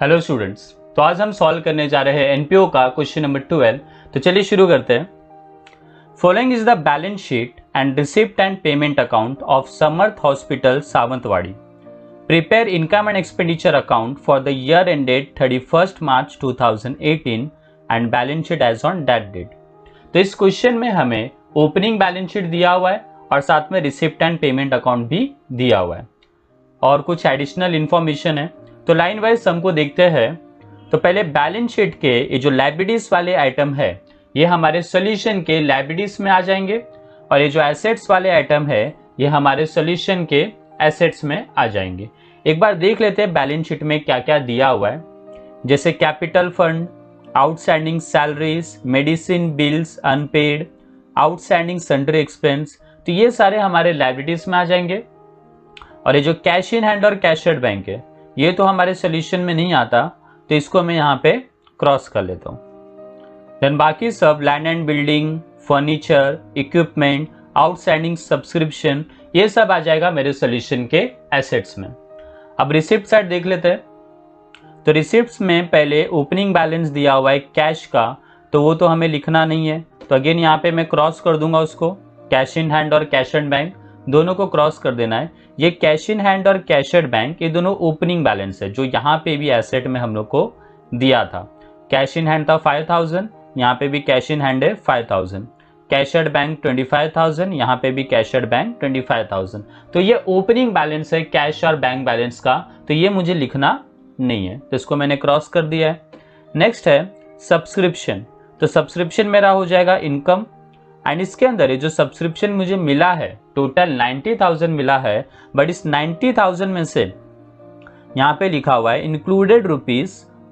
Hello students, तो आज हम सॉल्व करने जा रहे हैं एनपीओ का क्वेश्चन नंबर 12। तो चलिए शुरू करते हैं। Following is the balance sheet and receipt and payment account of Samarth hospital Sawantwadi. Prepare income and expenditure account for the year ended 31 March 2018 and balance sheet as on that date. तो इस question में हमें opening balance sheet दिया हुआ है और साथ में रिसिप्ट एंड पेमेंट अकाउंट भी दिया हुआ है और कुछ एडिशनल इंफॉर्मेशन है। तो लाइन वाइज सम को देखते हैं। तो पहले बैलेंस शीट के ये जो लायबिलिटीज वाले आइटम है ये हमारे सॉल्यूशन के लायबिलिटीज में आ जाएंगे और ये जो एसेट्स वाले आइटम है ये हमारे सॉल्यूशन के एसेट्स में आ जाएंगे। एक बार देख लेते हैं बैलेंस शीट में क्या क्या दिया हुआ है, जैसे capital fund, outstanding salaries, medicine bills unpaid, outstanding sundry expense. तो ये सारे हमारे लायबिलिटीज में आ जाएंगे। और ये जो कैश इन हैंड और कैश एट बैंक है ये तो हमारे सॉल्यूशन में नहीं आता, तो इसको मैं यहाँ पे क्रॉस कर लेता हूँ। देन बाकी सब land and building, furniture, equipment, outstanding subscription, ये सब आ जाएगा मेरे सॉल्यूशन के एसेट्स में। अब रिसिप्ट साइड देख लेते हैं। तो रिसिप्ट्स में पहले ओपनिंग बैलेंस दिया हुआ है कैश का, तो वो तो हमें लिखना नहीं है, तो अगेन यहाँ पे मैं क्रॉस कर दूंगा उसको। कैश इन हैंड और कैश एट बैंक दोनों को क्रॉस कर देना है। ये कैश इन हैंड और कैश एट बैंक ये दोनों ओपनिंग बैलेंस है जो यहाँ पे भी एसेट में हम लोग को दिया था। कैश इन हैंड था 5000, यहाँ पे भी कैश इन हैंड है 5000। कैश एट बैंक 25000, यहाँ पे भी कैश एट बैंक 25000। तो ये ओपनिंग बैलेंस है कैश और बैंक बैलेंस का, तो ये मुझे लिखना नहीं है, तो इसको मैंने क्रॉस कर दिया है। नेक्स्ट है सब्सक्रिप्शन। तो सब्सक्रिप्शन मेरा हो जाएगा इनकम एंड इसके अंदर ये जो सब्सक्रिप्शन मुझे मिला है टोटल 90,000 मिला है, बट इस 90,000 में से यहाँ पे लिखा हुआ है included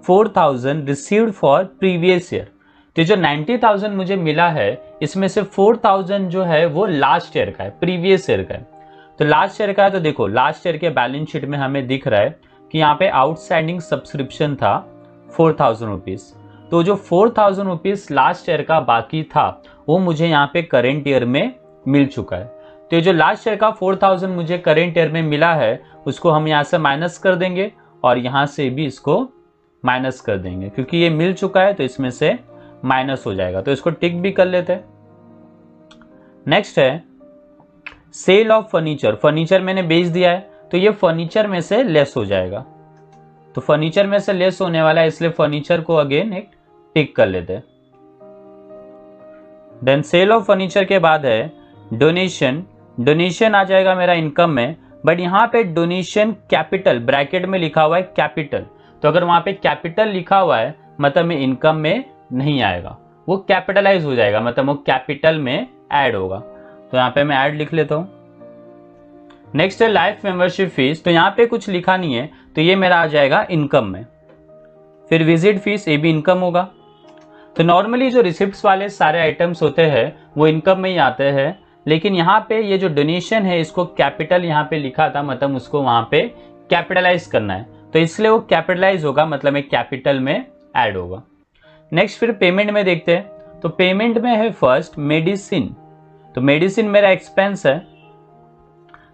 ₹4,000 received for previous year. तो जो 90,000 मुझे मिला है इसमें से 4,000 जो है वो लास्ट ईयर का है, प्रीवियस ईयर का है। तो लास्ट ईयर का है, तो देखो लास्ट ईयर के बैलेंस शीट में हमें दिख रहा है कि यहाँ पे आउटस्टैंडिंग सब्सक्रिप्शन था 4,000 रुपीज। तो जो 4,000 रुपीज लास्ट ईयर का बाकी था वो मुझे यहाँ पे करेंट ईयर में मिल चुका है। तो ये जो लास्ट ईयर का 4,000 मुझे करेंट ईयर में मिला है उसको हम यहाँ से माइनस कर देंगे और यहाँ से भी इसको माइनस कर देंगे, क्योंकि ये मिल चुका है तो इसमें से माइनस हो जाएगा। तो इसको टिक भी कर लेते हैं। नेक्स्ट है सेल ऑफ फर्नीचर। फर्नीचर मैंने बेच दिया है तो ये फर्नीचर में से लेस हो जाएगा। तो फर्नीचर में से लेस होने वाला है इसलिए फर्नीचर को अगेन एक टिक कर लेते हैं। देन सेल ऑफ फर्नीचर के बाद है डोनेशन। डोनेशन आ जाएगा मेरा इनकम में, बट यहाँ पे डोनेशन कैपिटल ब्रैकेट में लिखा हुआ है कैपिटल। तो अगर वहां पे कैपिटल लिखा हुआ है मतलब में इनकम में नहीं आएगा, वो कैपिटलाइज हो जाएगा, मतलब वो कैपिटल में ऐड होगा। तो यहाँ पे मैं ऐड लिख लेता हूँ। नेक्स्ट है लाइफ मेंबरशिप फीस। तो यहाँ पे कुछ लिखा नहीं है तो ये मेरा आ जाएगा इनकम में। फिर विजिट फीस, ये भी इनकम होगा। तो नॉर्मली जो रिसिप्ट्स वाले सारे आइटम्स होते हैं वो इनकम में ही आते हैं, लेकिन यहाँ पे ये जो डोनेशन है इसको कैपिटल यहाँ पे लिखा था, मतलब उसको वहाँ पे कैपिटलाइज करना है, तो इसलिए वो कैपिटलाइज होगा, मतलब एक कैपिटल में ऐड होगा। नेक्स्ट फिर पेमेंट में देखते हैं। तो पेमेंट में है फर्स्ट मेडिसिन। तो मेडिसिन मेरा एक्सपेंस है,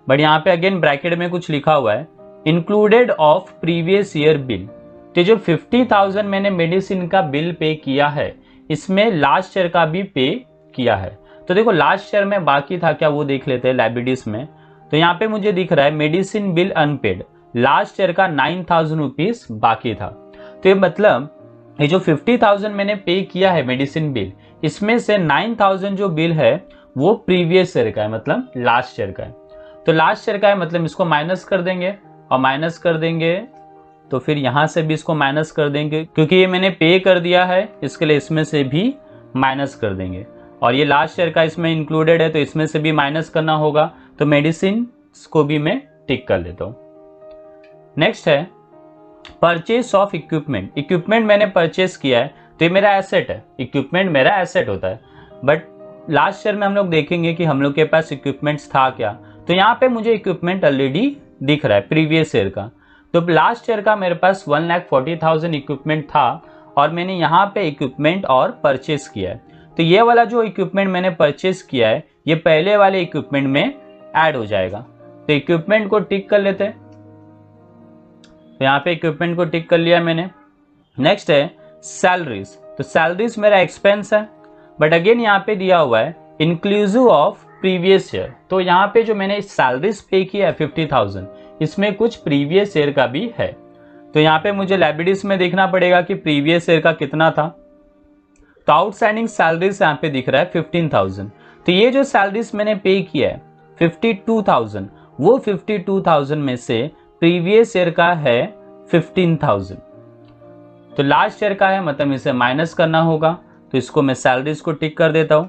बट यहाँ पे अगेन ब्रैकेट में कुछ लिखा हुआ है included of previous year bill. तो जो 50,000 मैंने मेडिसिन का बिल पे किया है इसमें लास्ट ईयर का भी पे किया है। तो देखो लास्ट ईयर में बाकी था क्या वो देख लेते हैं लायबिलिटीज में। तो यहाँ पे मुझे दिख रहा है medicine bill unpaid, last year का 9,000 रुपीज बाकी था। तो ये मतलब ये जो 50,000 मैंने पे किया है मेडिसिन बिल, इसमें से 9,000 जो बिल है वो प्रीवियस ईयर का है, मतलब लास्ट ईयर का है। तो लास्ट ईयर का है मतलब इसको माइनस कर देंगे और माइनस कर देंगे तो फिर यहां से भी इसको माइनस कर देंगे, क्योंकि ये मैंने पे कर दिया है इसके लिए इसमें से भी माइनस कर देंगे। और ये लास्ट ईयर का इसमें इंक्लूडेड है तो इसमें से भी माइनस करना होगा, तो मेडिसिन को भी मैं टिक कर लेता हूं। नेक्स्ट है परचेस ऑफ इक्विपमेंट। इक्विपमेंट मैंने परचेस किया है तो ये मेरा एसेट है, इक्विपमेंट मेरा एसेट होता है। बट लास्ट ईयर में हम लोग देखेंगे कि हम लोग के पास इक्विपमेंट्स था क्या, तो यहाँ पे मुझे इक्विपमेंट ऑलरेडी दिख रहा है प्रीवियस ईयर का। तो लास्ट ईयर का मेरे पास 1,40,000 इक्विपमेंट था और मैंने यहाँ पे इक्विपमेंट और परचेस किया है। तो ये वाला जो इक्विपमेंट मैंने परचेस किया है ये पहले वाले इक्विपमेंट में ऐड हो जाएगा। तो इक्विपमेंट को टिक कर लेते हैं। तो यहाँ पे इक्विपमेंट को टिक कर लिया मैंने। नेक्स्ट है सैलरीज, तो सैलरीज मेरा एक्सपेंस है, बट अगेन यहाँ पे दिया हुआ है इंक्लूसिव ऑफ प्रीवियस ईयर। तो यहाँ पे जो मैंने सैलरीज पे किया है 50,000, इसमें कुछ प्रीवियस ईयर का भी है। तो यहाँ पे मुझे लायबिलिटीज में देखना पड़ेगा कि प्रीवियस ईयर का कितना था। तो आउटस्टैंडिंग सैलरीज यहाँ पे दिख रहा है 15,000। तो ये जो सैलरीज मैंने पे किया है 52,000, वो 52,000 में से प्रीवियस ईयर का है 15,000। तो लास्ट ईयर का है, मतलब इसे माइनस करना होगा। तो इसको मैं सैलरीज को टिक कर देता हूं,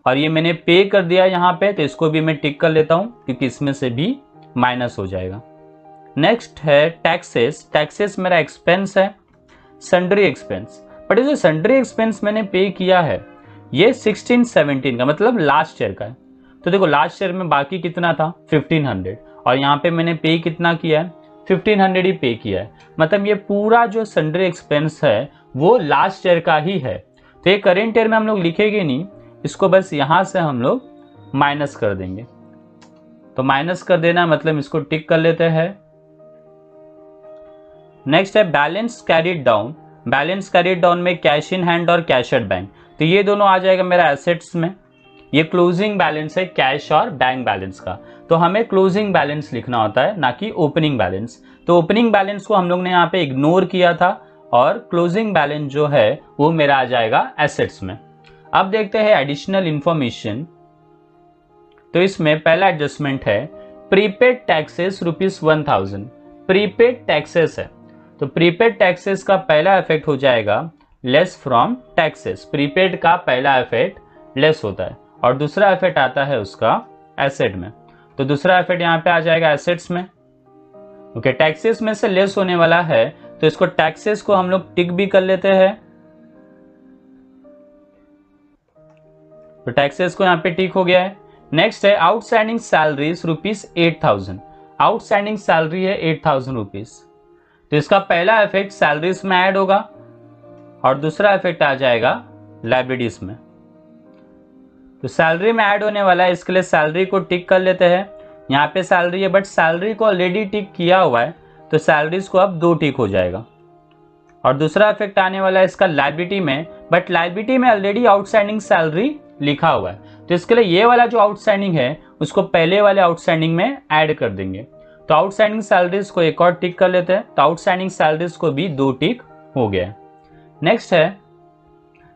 और ये मैंने पे कर दिया यहाँ पे, तो इसको भी मैं टिक कर लेता हूं क्योंकि इसमें से भी माइनस हो जाएगा। नेक्स्ट है टैक्सेस, टैक्सेस मेरा एक्सपेंस है, सन्ड्री एक्सपेंस, बट ये जो सन्ड्री एक्सपेंस मैंने पे किया है ये 16-17 का, मतलब लास्ट ईयर का है। तो देखो लास्ट ईयर में बाकी कितना था 1500, और यहाँ पे मैंने पे कितना किया है 1500 ही पे किया है, मतलब ये पूरा जो सन्ड्री एक्सपेंस है वो लास्ट ईयर का ही है। तो ये करेंट ईयर में हम लोग लिखेंगे नहीं, इसको बस यहाँ से हम लोग माइनस कर देंगे। तो माइनस कर देना मतलब इसको टिक कर लेते हैं। नेक्स्ट है balance carried down, balance carried down में कैश इन हैंड और कैश एट बैंक, तो ये दोनों आ जाएगा मेरा एसेट्स में। ये क्लोजिंग बैलेंस है कैश और बैंक बैलेंस का, तो हमें क्लोजिंग बैलेंस लिखना होता है ना कि ओपनिंग बैलेंस। तो ओपनिंग बैलेंस को हम लोग ने यहाँ पे इग्नोर किया था, और क्लोजिंग बैलेंस जो है वो मेरा आ जाएगा एसेट्स में। अब देखते हैं एडिशनल इंफॉर्मेशन। तो इसमें पहला एडजस्टमेंट है प्रीपेड टैक्सेस ₹1000, प्रीपेड टैक्सेस है, तो प्रीपेड टैक्सेस का पहला इफेक्ट हो जाएगा लेस फ्रॉम टैक्सेस, प्रीपेड का पहला इफेक्ट लेस होता है, और दूसरा इफेक्ट आता है उसका एसेट में। तो दूसरा इफेक्ट यहाँ पे आ जाएगा एसेट्स में। ओके, टैक्सेस में से लेस होने वाला है, तो इसको टैक्सेस को हम लोग टिक भी कर लेते हैं। तो टैक्सेस को यहाँ पे टिक हो गया है। नेक्स्ट है आउटस्टैंडिंग सैलरीज ₹8,000, आउटस्टैंडिंग सैलरी है ₹8,000, तो इसका पहला इफेक्ट सैलरीज में ऐड होगा, और दूसरा इफेक्ट आ जाएगा लायबिलिटीज में। तो सैलरी में ऐड होने वाला है, इसके लिए सैलरी को टिक कर लेते हैं। यहाँ पे सैलरी है, बट सैलरी को ऑलरेडी टिक किया हुआ है, तो सैलरीज को अब 2 टिक हो जाएगा। और दूसरा इफेक्ट आने वाला है इसका लायबिलिटी में, बट लायबिलिटी में ऑलरेडी आउटस्टैंडिंग सैलरी लिखा हुआ है, तो इसके लिए ये वाला जो आउटस्टैंडिंग है उसको पहले वाले आउटस्टैंडिंग में ऐड कर देंगे। तो आउटस्टैंडिंग सैलरीज को एक और टिक कर लेते हैं, तो आउटस्टैंडिंग सैलरीज को भी 2 टिक हो गया है। नेक्स्ट है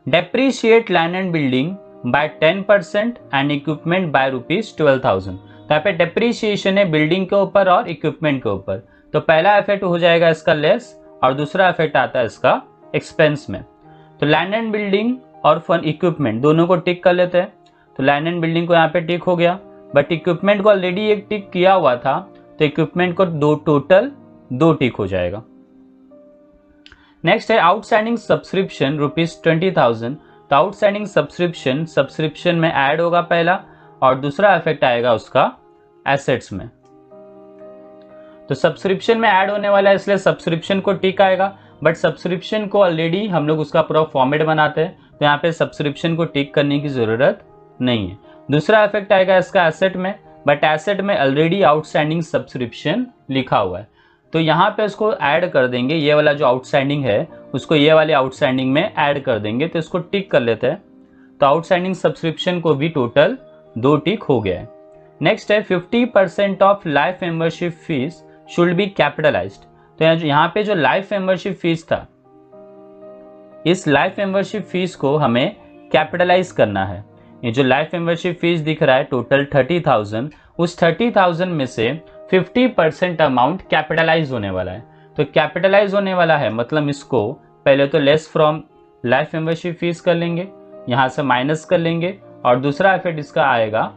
depreciate land and building by 10% and equipment by ₹12,000। तो यहाँ पे डेप्रीशिएशन है बिल्डिंग के ऊपर और इक्विपमेंट के ऊपर, तो पहला इफेक्ट हो जाएगा इसका लेस, और दूसरा इफेक्ट आता है इसका एक्सपेंस में। तो लैंड एंड बिल्डिंग और फन इक्विपमेंट दोनों को टिक कर लेते हैं। तो लैंड एंड बिल्डिंग को यहाँ पे टिक हो गया, बट इक्विपमेंट को ऑलरेडी एक टिक किया हुआ था, तो इक्विपमेंट को टोटल 2 टिक हो जाएगा। नेक्स्ट है आउटस्टैंडिंग सब्सक्रिप्शन ₹20,000, तो आउटस्टैंडिंग सब्सक्रिप्शन में ऐड होगा पहला, और दूसरा इफेक्ट आएगा उसका एसेट्स में। तो सब्सक्रिप्शन में ऐड होने वाला है, इसलिए सब्सक्रिप्शन को टिक आएगा, बट सब्सक्रिप्शन को ऑलरेडी हम लोग उसका पूरा फॉर्मेट बनाते हैं, तो यहाँ पे सब्सक्रिप्शन को टिक करने की जरूरत नहीं है। दूसरा इफेक्ट आएगा इसका एसेट में, बट एसेट में ऑलरेडी आउटस्टैंडिंग सब्सक्रिप्शन लिखा हुआ है, तो यहाँ पे इसको ऐड कर देंगे, ये वाला जो आउटस्टैंडिंग है उसको ये वाले आउटस्टैंडिंग में ऐड कर देंगे, तो इसको टिक कर लेते हैं। तो आउटस्टैंडिंग सब्सक्रिप्शन को भी टोटल 2 टिक हो गया है। नेक्स्ट है 50% of life membership fees should B capitalised, तो यहाँ पे जो लाइफ मेंबरशिप फीस था, इस लाइफ मेंबरशिप फीस को हमें कैपिटलाइज करना है। ये जो लाइफ मेंबरशिप फीस दिख रहा है टोटल 30,000, उस 30,000 में से 50% अमाउंट कैपिटलाइज होने वाला है। तो कैपिटलाइज होने वाला है मतलब इसको पहले तो less from life membership fees कर लेंगे, यहाँ से माइनस कर लेंगे, और दूसरा इफेक्ट इसका आएगा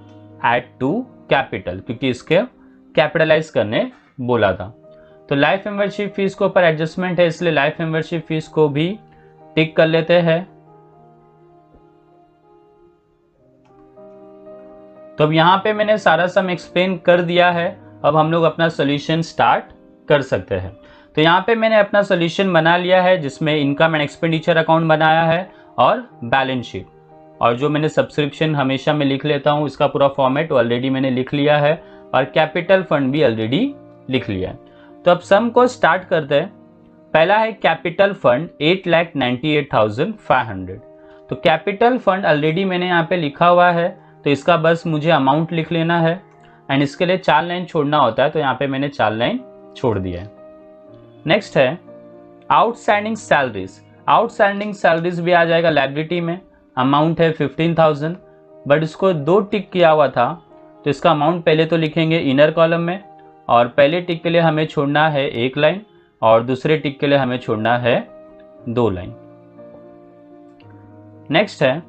ऐड टू कैपिटल, क्योंकि इसके कैपिटलाइज करने बोला था। तो लाइफ मेंबरशिप फीस के ऊपर एडजस्टमेंट है, इसलिए लाइफ मेंबरशिप फीस को भी टिक कर लेते हैं। तो अब यहाँ पे मैंने सारा सम एक्सप्लेन कर दिया है, अब हम लोग अपना सोल्यूशन स्टार्ट कर सकते हैं। तो यहाँ पे मैंने अपना सोल्यूशन बना लिया है, जिसमें इनकम एंड एक्सपेंडिचर अकाउंट बनाया है और बैलेंस शीट, और जो मैंने सब्सक्रिप्शन हमेशा मैं लिख लेता हूँ इसका पूरा फॉर्मेट ऑलरेडी मैंने लिख लिया है, और कैपिटल फंड भी ऑलरेडी लिख लिया है। तो अब सम को स्टार्ट करते हैं। पहला है कैपिटल फंड 8,98,500। तो कैपिटल फंड ऑलरेडी मैंने यहाँ पे लिखा हुआ है, तो इसका बस मुझे अमाउंट लिख लेना है एंड इसके लिए 4 लाइन छोड़ना होता है, तो यहाँ पे मैंने 4 लाइन छोड़ दिया है। नेक्स्ट है आउटस्टैंडिंग सैलरीज। आउटस्टैंडिंग सैलरीज भी आ जाएगा लायबिलिटी में। अमाउंट है 15,000, बट इसको 2 टिक किया हुआ था, तो इसका अमाउंट पहले तो लिखेंगे इनर कॉलम में, और पहले टिक के लिए हमें छोड़ना है 1 लाइन और दूसरे टिक के लिए हमें छोड़ना है 2 लाइन। नेक्स्ट है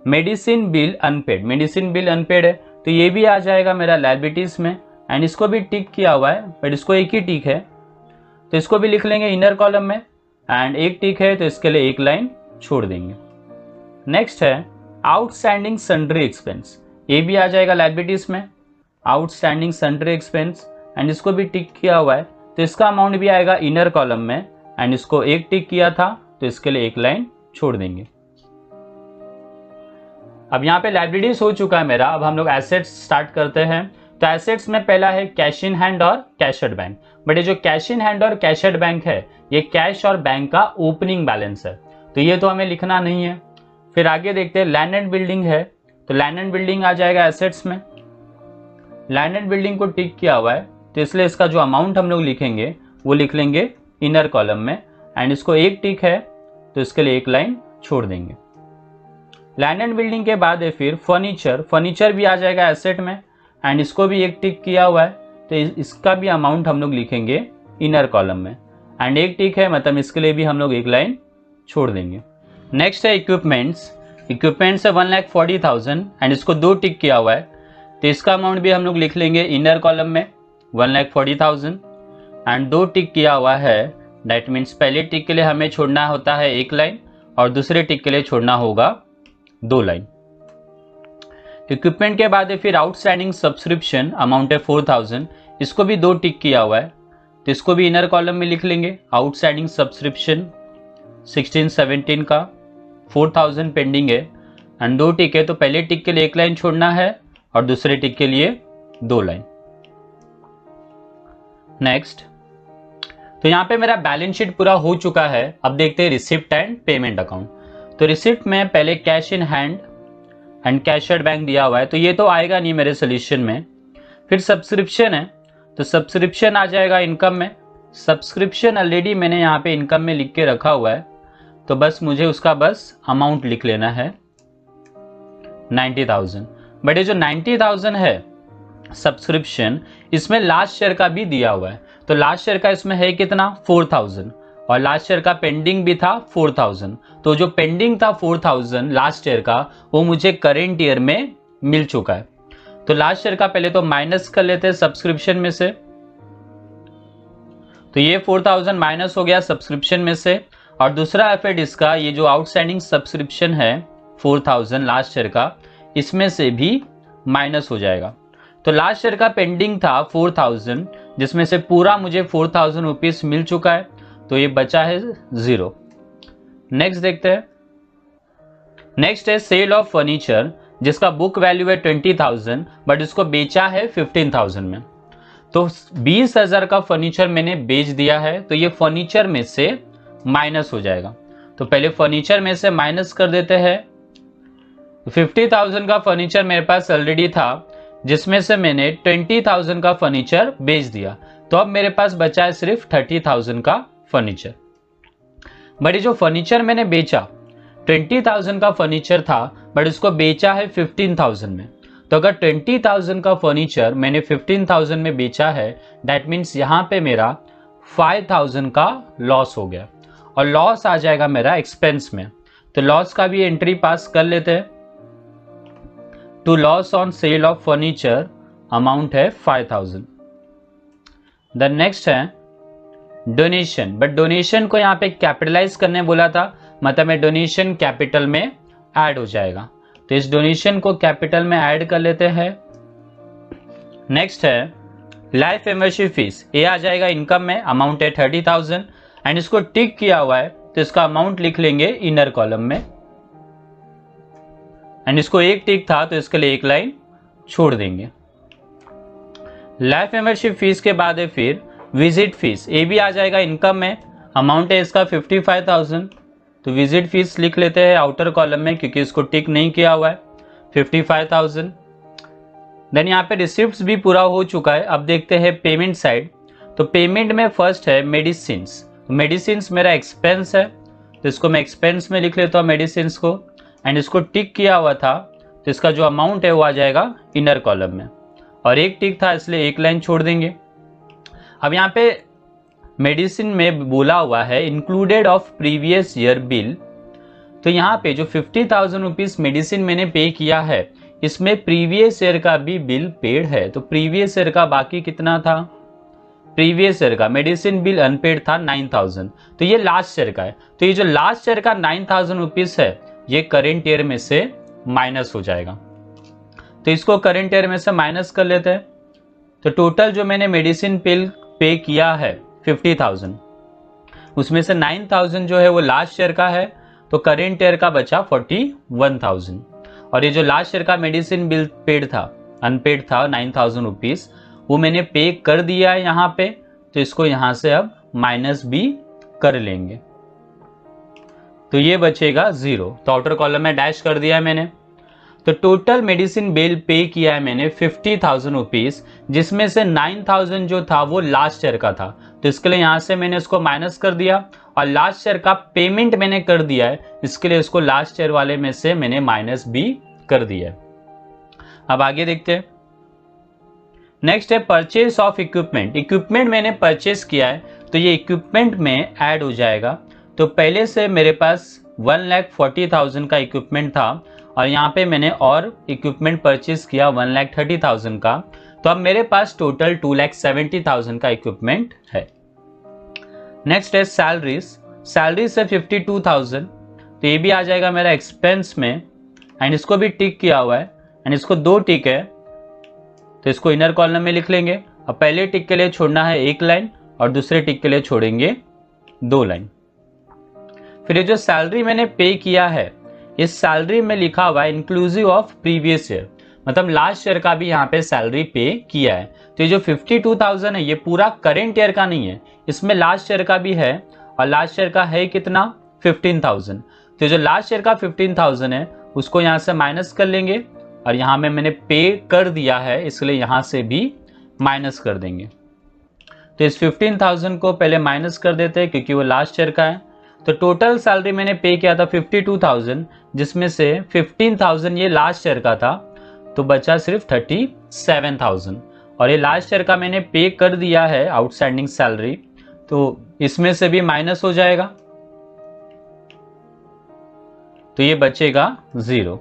medicine bill unpaid. Medicine bill unpaid है, तो ये भी आ जाएगा मेरा लायबिलिटीज में एंड इसको भी टिक किया हुआ है, बट इसको एक ही टिक है, तो इसको भी लिख लेंगे इनर कॉलम में एंड एक टिक है, तो इसके लिए 1 लाइन छोड़ देंगे। नेक्स्ट है आउटस्टैंडिंग सन्ड्री एक्सपेंस। ये भी आ जाएगा लायबिलिटीज में, आउटस्टैंडिंग सन्ड्री एक्सपेंस एंड इसको भी टिक किया हुआ है, तो इसका अमाउंट भी आएगा इनर कॉलम में एंड इसको एक टिक किया था, तो इसके लिए 1 लाइन छोड़ देंगे। अब यहाँ पे लायबिलिटीज हो चुका है मेरा। अब हम लोग एसेट्स स्टार्ट करते हैं। तो एसेट्स में पहला है कैश इन हैंड और कैश एट बैंक। बट ये जो कैश इन हैंड और कैश एट बैंक है, ये कैश और बैंक का ओपनिंग बैलेंस है, तो ये तो हमें लिखना नहीं है। फिर आगे देखते हैं लैंड एंड बिल्डिंग है, तो लैंड एंड बिल्डिंग आ जाएगा एसेट्स में। लैंड एंड बिल्डिंग को टिक किया हुआ है, तो इसलिए इसका जो अमाउंट हम लोग लिखेंगे वो लिख लेंगे इनर कॉलम में एंड इसको एक टिक है, तो इसके लिए 1 लाइन छोड़ देंगे। लैंड एंड बिल्डिंग के बाद है फिर फर्नीचर। फर्नीचर भी आ जाएगा एसेट में एंड इसको भी एक टिक किया हुआ है, तो इसका भी अमाउंट हम लोग लिखेंगे इनर कॉलम में एंड एक टिक है, मतलब इसके लिए भी हम लोग 1 लाइन छोड़ देंगे। नेक्स्ट है इक्विपमेंट्स। इक्विपमेंट्स है 1,40,000 एंड इसको 2 टिक किया हुआ है, तो इसका अमाउंट भी हम लोग लिख लेंगे इनर कॉलम में 1,40,000 एंड 2 टिक किया हुआ है। दैट मीन्स पहले टिक के लिए हमें छोड़ना होता है 1 लाइन और दूसरे टिक के लिए छोड़ना होगा 2 लाइन। इक्विपमेंट के बाद है फिर आउटस्टैंडिंग सब्सक्रिप्शन, अमाउंट है 4,000, इसको भी 2 टिक किया हुआ है, तो इसको भी इनर कॉलम में लिख लेंगे आउटस्टैंडिंग सब्सक्रिप्शन 16-17 का 4,000 पेंडिंग है एंड 2 टिक है, तो पहले टिक के लिए 1 लाइन छोड़ना है और दूसरे टिक के लिए 2 लाइन। नेक्स्ट, तो यहाँ पे मेरा बैलेंस शीट पूरा हो चुका है। अब देखते हैं रिसिप्ट एंड पेमेंट अकाउंट। तो रिसिप्ट में पहले cash in hand and cash at bank दिया हुआ है, तो ये तो आएगा नहीं मेरे सोल्यूशन में। फिर सब्सक्रिप्शन है, तो सब्सक्रिप्शन आ जाएगा इनकम में। सब्सक्रिप्शन ऑलरेडी मैंने यहाँ पे इनकम में लिख के रखा हुआ है, तो बस मुझे उसका बस अमाउंट लिख लेना है 90,000। बट ये जो 90,000 है सब्सक्रिप्शन, इसमें लास्ट ईयर का भी दिया हुआ है, तो लास्ट ईयर का इसमें है कितना 4,000 और लास्ट ईयर का पेंडिंग भी था 4,000, तो जो पेंडिंग था 4,000 लास्ट ईयर का, वो मुझे करेंट ईयर में मिल चुका है। तो लास्ट ईयर का पहले तो माइनस कर लेते हैं सब्सक्रिप्शन में से, तो ये 4,000 माइनस हो गया सब्सक्रिप्शन में से, और दूसरा एफर्ट इसका ये जो आउटस्टैंडिंग सब्सक्रिप्शन है 4,000 लास्ट ईयर का, इसमें से भी माइनस हो जाएगा। तो लास्ट ईयर का पेंडिंग था 4,000, जिसमें से पूरा मुझे 4,000 रुपीज मिल चुका है, तो ये बचा है 0। नेक्स्ट देखते हैं। नेक्स्ट है सेल ऑफ फर्नीचर, जिसका बुक वैल्यू है 20,000 बट इसको बेचा है 15,000 में। तो 20,000 का फर्नीचर मैंने बेच दिया है, तो ये फर्नीचर में से माइनस हो जाएगा। तो पहले फर्नीचर में से माइनस कर देते हैं। 50,000 का फर्नीचर मेरे पास ऑलरेडी था, जिसमें से मैंने 20,000 का फर्नीचर बेच दिया, तो अब मेरे पास बचा है सिर्फ 30,000 का फर्नीचर। बट ये जो फर्नीचर मैंने बेचा 20,000 का फर्नीचर था, बट इसको बेचा है 15,000 में। तो अगर 20,000 का फर्नीचर मैंने 15,000 में बेचा है, दैट मीन्स यहाँ पे मेरा 5,000 का लॉस हो गया और लॉस आ जाएगा मेरा एक्सपेंस में। तो लॉस का भी एंट्री पास कर लेते हैं। To loss on sale of furniture amount है 5,000। द नेक्स्ट है डोनेशन, बट डोनेशन को यहाँ पे कैपिटलाइज करने बोला था, मतलब मैं डोनेशन कैपिटल में ऐड हो जाएगा, तो इस डोनेशन को कैपिटल में ऐड कर लेते हैं। नेक्स्ट है लाइफ मेंबरशिप फीस, ये आ जाएगा इनकम में, अमाउंट है 30,000 एंड इसको टिक किया हुआ है, तो इसका अमाउंट लिख लेंगे इनर कॉलम में एंड इसको एक टिक था, तो इसके लिए 1 लाइन छोड़ देंगे। लाइफ मेंबरशिप फीस के बाद है फिर विजिट फीस, ये भी आ जाएगा इनकम में। अमाउंट है इसका 55,000, तो विजिट फीस लिख लेते हैं आउटर कॉलम में क्योंकि इसको टिक नहीं किया हुआ है, 55,000। देन यहाँ पे रिसिप्ट्स भी पूरा हो चुका है। अब देखते हैं पेमेंट साइड। तो पेमेंट में फर्स्ट है मेडिसिन्स। मेडिसिन्स मेरा एक्सपेंस है, तो इसको मैं एक्सपेंस में लिख लेता हूँ मेडिसिन्स को, एंड इसको टिक किया हुआ था, तो इसका जो अमाउंट है वो आ जाएगा इनर कॉलम में, और एक टिक था इसलिए एक लाइन छोड़ देंगे। अब यहाँ पे मेडिसिन में बोला हुआ है included of previous year bill, तो यहाँ पे जो 50,000 रुपीज मेडिसिन मैंने पे किया है इसमें प्रीवियस ईयर का भी बिल पेड है। तो प्रीवियस ईयर का बाकी कितना था, प्रीवियस ईयर का मेडिसिन बिल अनपेड था 9,000, तो ये लास्ट ईयर का है। तो ये जो लास्ट ईयर का 9,000 रुपीज है ये करेंट ईयर में से माइनस हो जाएगा, तो इसको करेंट ईयर में से माइनस कर लेते हैं। तो टोटल जो मैंने मेडिसिन बिल पे किया है 50,000, उसमें से 9,000 जो है वो लास्ट ईयर का है, तो करेंट ईयर का बचा 41,000। और ये जो लास्ट ईयर का मेडिसिन बिल पेड था, अनपेड था 9,000 रुपीज, वो मैंने पे कर दिया है यहाँ पे, तो इसको यहाँ से अब माइनस भी कर लेंगे, तो ये बचेगा 0। तो आउटर कॉलम में डैश कर दिया है मैंने। तो टोटल मेडिसिन बिल पे किया है मैंने 50,000 रुपीज, जिसमें से 9,000 जो था वो लास्ट ईयर का था, तो इसके लिए यहाँ से मैंने इसको माइनस कर दिया, और लास्ट ईयर का पेमेंट मैंने कर दिया है, इसके लिए इसको लास्ट ईयर वाले में से मैंने माइनस भी कर दिया है। अब आगे देखते हैं। नेक्स्ट है परचेस ऑफ इक्विपमेंट। इक्विपमेंट मैंने परचेस किया है, तो ये इक्विपमेंट में ऐड हो जाएगा। तो पहले से मेरे पास 1,40,000 का इक्विपमेंट था, और यहाँ पे मैंने और इक्विपमेंट परचेस किया 1,30,000 का, तो अब मेरे पास टोटल 2,70,000 का इक्विपमेंट है। नेक्स्ट है सैलरीज। सैलरीज है 52,000, तो ये भी आ जाएगा मेरा एक्सपेंस में, एंड इसको भी टिक किया हुआ है, एंड इसको 2 टिक है, तो इसको इनर कॉलम में लिख लेंगे। अब पहले टिक के लिए छोड़ना है 1 लाइन, और दूसरे टिक के लिए छोड़ेंगे 2 लाइन। फिर ये जो सैलरी मैंने पे किया है, इस सैलरी में लिखा हुआ है इंक्लूसिव ऑफ प्रीवियस ईयर, मतलब लास्ट ईयर का भी यहाँ पे सैलरी पे किया है। तो ये जो 52,000 है ये पूरा करेंट ईयर का नहीं है, इसमें लास्ट ईयर का भी है, और लास्ट ईयर का है कितना 15,000। तो जो लास्ट ईयर का 15,000 है उसको यहाँ से माइनस कर लेंगे, और यहाँ में मैंने पे कर दिया है इसलिए यहाँ से भी माइनस कर देंगे। तो इस 15,000 को पहले माइनस कर देते हैं क्योंकि वो लास्ट ईयर का है। तो टोटल सैलरी मैंने पे किया था 52,000, जिसमें से 15,000 ये लास्ट ईयर का था, तो बचा सिर्फ 37,000, और ये लास्ट ईयर का मैंने पे कर दिया है आउटस्टैंडिंग सैलरी, तो इसमें से भी माइनस हो जाएगा, तो ये बचेगा 0।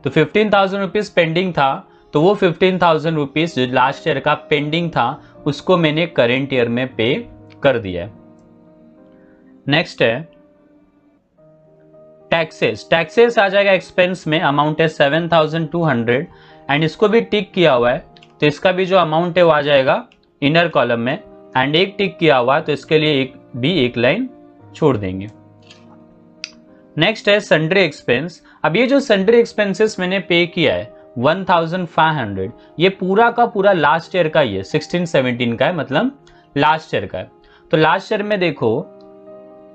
तो 15,000 रुपीज पेंडिंग था, तो वो 15,000 रुपीज जो लास्ट ईयर का पेंडिंग था उसको मैंने करेंट ईयर में पे कर दिया है। नेक्स्ट है टैक्सेस। टैक्सेस आ जाएगा एक्सपेंस में, अमाउंट है 7,200, एंड इसको भी टिक किया हुआ है, तो इसका भी जो अमाउंट है वो आ जाएगा इनर कॉलम में, एंड एक टिक किया हुआ, तो इसके लिए एक लाइन छोड़ देंगे। नेक्स्ट है सन्ड्री एक्सपेंस। अब ये जो सन्ड्री एक्सपेंसेस मैंने पे किया है 1,500, ये पूरा का पूरा लास्ट ईयर का ही है, 16-17 का है, मतलब लास्ट ईयर का है। तो लास्ट ईयर में देखो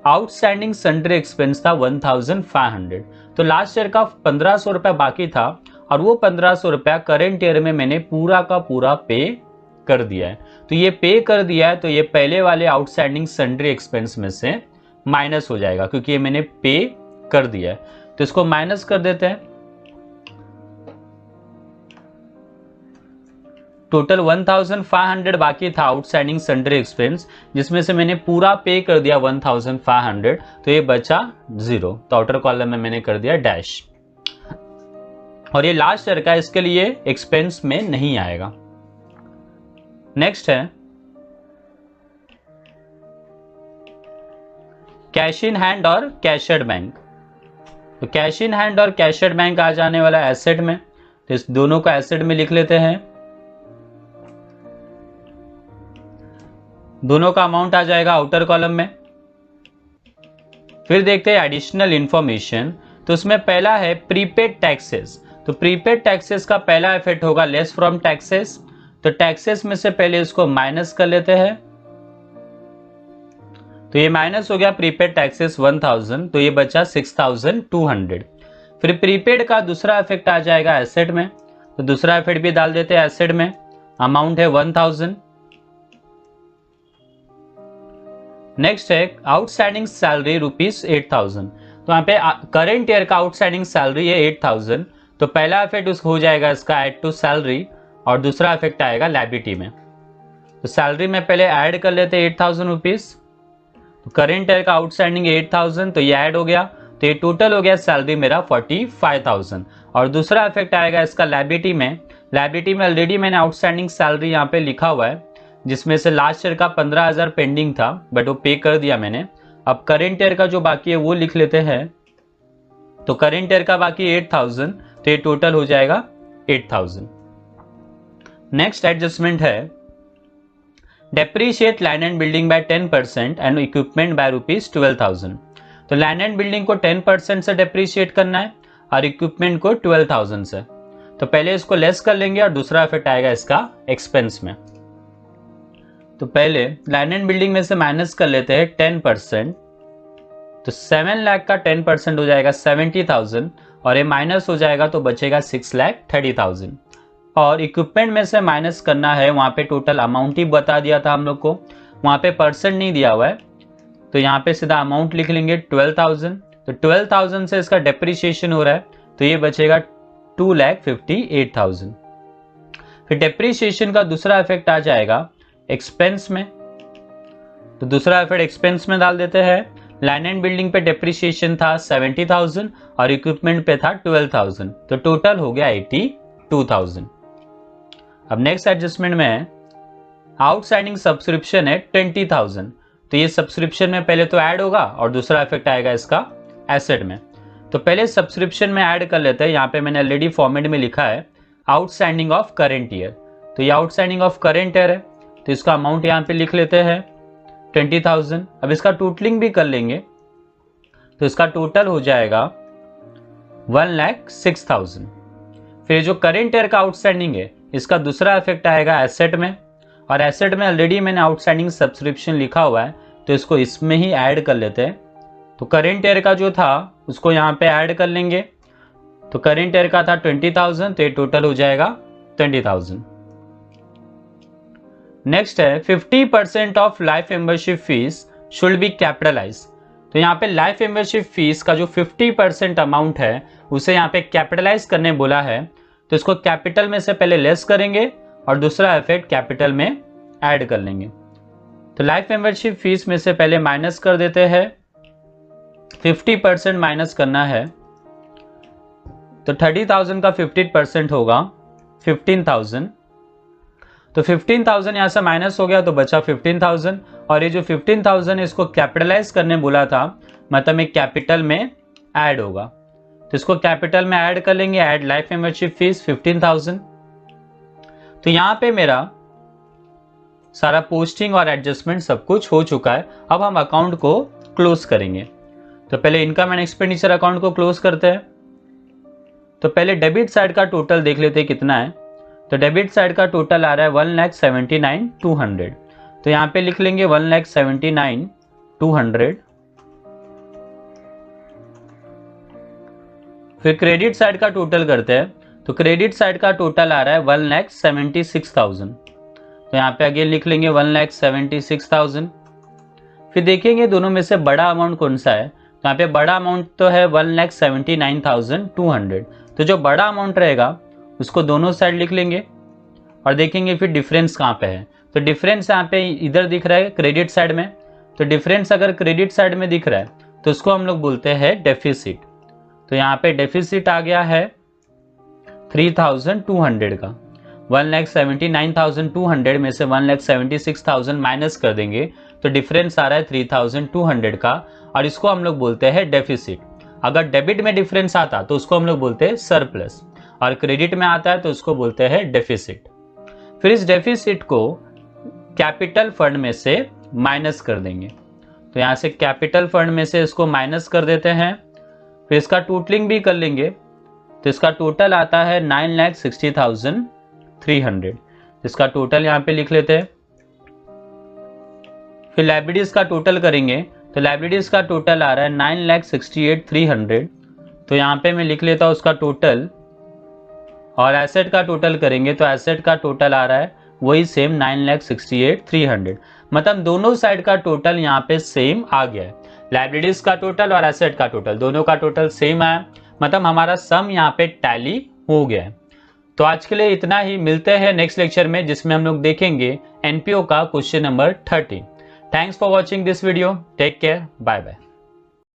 आउटस्टैंडिंग सन्ड्री एक्सपेंस था 1,500, तो लास्ट ईयर का 1,500 रुपया बाकी था, और वो 1,500 रुपया करेंट ईयर में मैंने पूरा का पूरा पे कर दिया है। तो ये पे कर दिया है, तो ये पहले वाले आउटस्टैंडिंग सन्ड्री एक्सपेंस में से माइनस हो जाएगा क्योंकि ये मैंने पे कर दिया है, तो इसको माइनस कर देते हैं। टोटल 1,500 बाकी था आउटस्टैंडिंग सन्ड्री एक्सपेंस, जिसमें से मैंने पूरा पे कर दिया 1,500, तो ये बचा 0। तो आउटर कॉलम में मैंने कर दिया डैश, और ये लास्ट ईयर का, इसके लिए एक्सपेंस में नहीं आएगा। नेक्स्ट है कैश इन हैंड और कैशड बैंक। तो कैश इन हैंड और कैशड बैंक आ जाने वाला एसेट में, तो इस दोनों को एसेट में लिख लेते हैं। दोनों का अमाउंट आ जाएगा आउटर कॉलम में। फिर देखते हैं एडिशनल इंफॉर्मेशन। तो उसमें पहला है प्रीपेड टैक्सेस। तो प्रीपेड टैक्सेस का पहला इफेक्ट होगा लेस फ्रॉम टैक्सेस, तो टैक्सेस में से पहले इसको माइनस कर लेते हैं। तो ये माइनस हो गया प्रीपेड टैक्सेस 1000, तो ये बचा 6200। फिर प्रीपेड का दूसरा इफेक्ट आ जाएगा एसेट में, तो दूसरा इफेक्ट भी डाल देते हैं एसेट में। अमाउंट है 1000। नेक्स्ट है आउटस्टैंडिंग सैलरी रुपीज 8000। तो यहाँ पे करेंट ईयर का आउटस्टैंडिंग सैलरी है 8000, तो पहला इफेक्ट उसको हो जाएगा इसका ऐड टू सैलरी, और दूसरा इफेक्ट आएगा लायबिलिटी में। तो सैलरी में पहले ऐड कर लेते हैं 8000 रुपीज। तो करेंट ईयर का आउटस्टैंडिंग 8000, तो ये ऐड हो गया, तो ये टोटल हो गया सैलरी मेरा 45000। और दूसरा इफेक्ट आएगा इसका लायबिलिटी में। लायबिलिटी में ऑलरेडी मैंने आउटस्टैंडिंग सैलरी यहाँ पे लिखा हुआ है, जिसमें से लास्ट ईयर का 15000 पेंडिंग था, बट वो पे कर दिया मैंने। अब करेंट ईयर का जो बाकी है वो लिख लेते हैं। तो करेंट ईयर का बाकी 8000, तो ये टोटल हो जाएगा 8000। नेक्स्ट एडजस्टमेंट है depreciate land and building by 10% and equipment by rupees 12000। तो लैंड एंड बिल्डिंग को 10% से डेप्रीशिएट करना है और इक्विपमेंट को 12000 से। तो पहले इसको लेस कर लेंगे और दूसरा इफेक्ट आएगा इसका एक्सपेंस में। तो पहले लैंड एंड बिल्डिंग में से माइनस कर लेते हैं 10%। तो 7 लाख का 10% हो जाएगा 70,000, और ये माइनस हो जाएगा तो बचेगा 6,30,000। और इक्विपमेंट में से माइनस करना है, वहां पे टोटल अमाउंट ही बता दिया था हम लोग को, वहां पे परसेंट नहीं दिया हुआ है, तो यहाँ पे सीधा अमाउंट लिख लेंगे 12,000। तो 12,000 से इसका डेप्रीशिएशन हो रहा है, तो ये बचेगा 2,58,000। फिर डेप्रीशिएशन का दूसरा इफेक्ट आ जाएगा एक्सपेंस में। तो दूसरा इफेक्ट एक्सपेंस में डाल देते हैं। लैंड एंड बिल्डिंग पे डेप्रीशिएशन था 70,000 और इक्विपमेंट पे था 12,000, तो टोटल हो गया 82,000। अब नेक्स्ट एडजस्टमेंट में आउटस्टैंडिंग सब्सक्रिप्शन है 20,000। तो ये सब्सक्रिप्शन में पहले तो ऐड होगा और दूसरा इफेक्ट आएगा इसका एसेट में। तो पहले सब्सक्रिप्शन में ऐड कर लेते हैं। यहाँ पे मैंने ऑलरेडी फॉर्मेट में लिखा है आउटस्टैंडिंग ऑफ करेंट ईयर। तो ये आउटस्टैंडिंग ऑफ करेंट ईयर है, तो इसका अमाउंट यहाँ पे लिख लेते हैं 20,000। अब इसका टोटलिंग भी कर लेंगे, तो इसका टोटल हो जाएगा 1,06,000। फिर जो करेंट ईयर का आउटस्टैंडिंग है, इसका दूसरा इफेक्ट आएगा एसेट में, और एसेट में ऑलरेडी मैंने आउटस्टैंडिंग सब्सक्रिप्शन लिखा हुआ है, तो इसको इसमें ही ऐड कर लेते हैं। तो करेंट ईयर का जो था उसको यहाँ पे ऐड कर लेंगे। तो करेंट ईयर का था 20,000, तो ये टोटल हो जाएगा 20,000। नेक्स्ट है 50% of life membership fees should be capitalize. तो यहाँ पे लाइफ मेंबरशिप फीस का जो 50% अमाउंट है उसे यहाँ पे कैपिटलाइज करने बोला है, तो इसको कैपिटल में से पहले लेस करेंगे और दूसरा इफेक्ट कैपिटल में ऐड कर लेंगे। तो लाइफ मेंबरशिप फीस में से पहले माइनस कर देते हैं, 50% माइनस करना है, तो 30,000 का 50% होगा 15,000। तो 15,000 यहाँ से माइनस हो गया तो बचा 15,000, और ये जो 15,000 इसको कैपिटलाइज करने बोला था, मतलब एक कैपिटल में ऐड होगा, तो इसको कैपिटल में ऐड कर लेंगे। Add life membership fees 15,000। तो यहाँ पे मेरा सारा पोस्टिंग और एडजस्टमेंट सब कुछ हो चुका है। अब हम अकाउंट को क्लोज करेंगे। तो पहले इनकम एंड एक्सपेंडिचर अकाउंट को क्लोज करते हैं। तो पहले डेबिट साइड का टोटल देख लेते हैं कितना है। तो डेबिट साइड का टोटल आ रहा है 1,79,200। तो यहाँ पे लिख लेंगे 1,79,200। फिर क्रेडिट साइड का टोटल करते हैं। तो क्रेडिट साइड का टोटल आ रहा है 1,76,000। तो यहाँ पे आगे लिख लेंगे 1,76,000। फिर देखेंगे दोनों में से बड़ा अमाउंट कौन सा है। तो यहाँ पे बड़ा अमाउंट तो है 1,79,200। तो जो बड़ा अमाउंट रहेगा उसको दोनों साइड लिख लेंगे और देखेंगे फिर डिफरेंस कहाँ पे है। तो डिफरेंस यहाँ पे इधर दिख रहा है क्रेडिट साइड में। तो डिफरेंस अगर क्रेडिट साइड में दिख रहा है तो उसको हम लोग बोलते हैं डेफिसिट। तो यहाँ पे डेफिसिट आ गया है 3,200 का। 1,79,200 में से 1,76,000 माइनस कर देंगे तो डिफरेंस आ रहा है 3,200 का, और इसको हम लोग बोलते हैं डेफिसिट। अगर डेबिट में डिफरेंस आता तो उसको हम लोग बोलते हैं सरप्लस, और क्रेडिट में आता है तो उसको बोलते हैं डेफिसिट। फिर इस डेफिसिट को कैपिटल फंड में से माइनस कर देंगे। तो यहाँ से कैपिटल फंड में से इसको माइनस कर देते हैं। फिर इसका टोटलिंग भी कर लेंगे। तो इसका टोटल आता है 9,60,300। जिसका टोटल यहाँ पे लिख लेते हैं। फिर लाइबिलिटीज का टोटल करेंगे तो लाइबिलिटीज का टोटल आ रहा है 9,68,300, तो यहाँ पे मैं लिख लेता हूँ उसका टोटल। और एसेट का टोटल करेंगे तो एसेट का टोटल आ रहा है वही सेम 9,68,300, मतलब दोनों साइड का टोटल यहाँ पे सेम आ गया है। लाइबिलिटीज का टोटल और एसेट का टोटल दोनों का टोटल सेम आया, मतलब हमारा सम यहाँ पे टैली हो गया है। तो आज के लिए इतना ही, मिलते हैं नेक्स्ट लेक्चर में जिसमें हम लोग देखेंगे एनपीओ का question number 30। Thanks for watching this video, take care, bye bye.